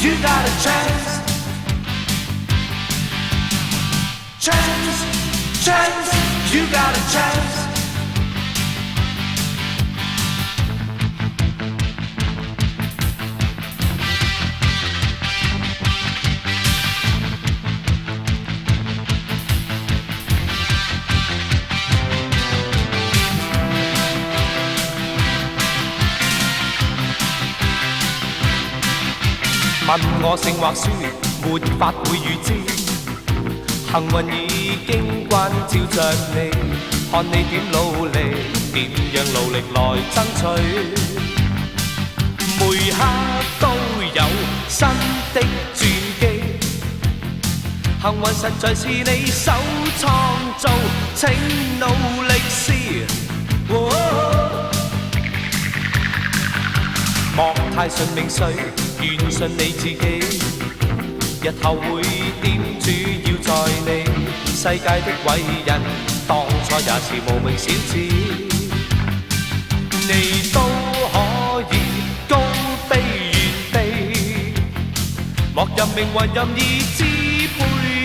you got a chance. Chance, chance, you got a chance.問我勝或輸，沒法會預知。幸運已經關照着你，看你點努力，點樣努力來爭取。每刻都有新的轉機，幸運實在是你手創造，請努力試。莫太順命水，願信你自己，日後會點主要在你。世界的偉人，當初也是無名小子，你都可以高飛遠飛。莫任命運任意支配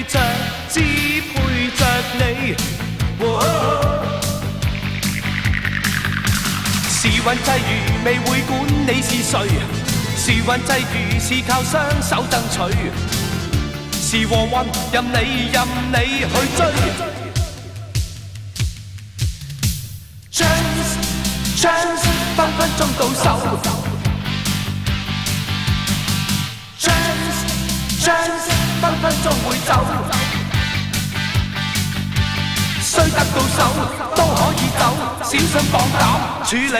着你。時運際遇未會管你是誰，時運際遇是靠雙手爭取，是和運任你去追。Chance chance 分分鐘到手。Chance chance 分分鐘會走。雖得到手都可以走，小心放膽處理。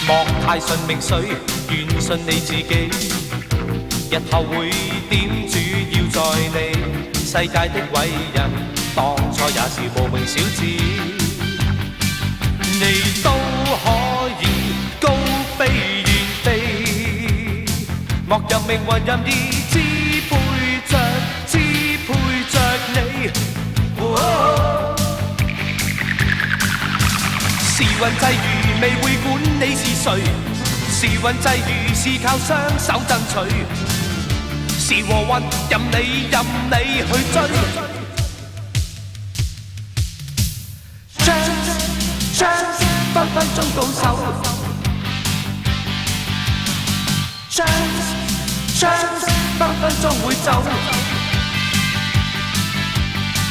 莫太順命水，願信你自己，日後會點主要在你。世界的偉人，當初也是無名小子，你都可以高飛遠飛。莫任命運任意支配着你。時運際遇未會管你是誰，時運際遇是靠雙手爭取，是和運任你去追。Chance chance 分分鐘到手。Chance chance 分分鐘會走。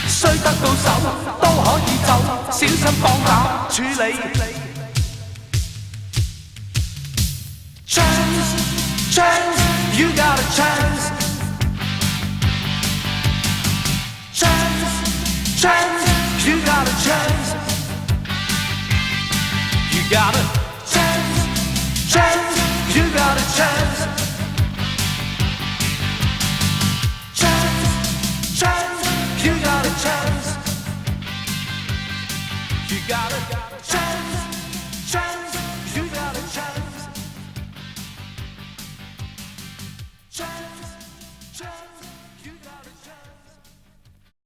雖得到手都可以走，小心放膽處理。Chance chance you got a chance. Chance chance you got a chance. You got it. Chance chance you got a chance. Chance chance you got a chance. You got it. Chance chance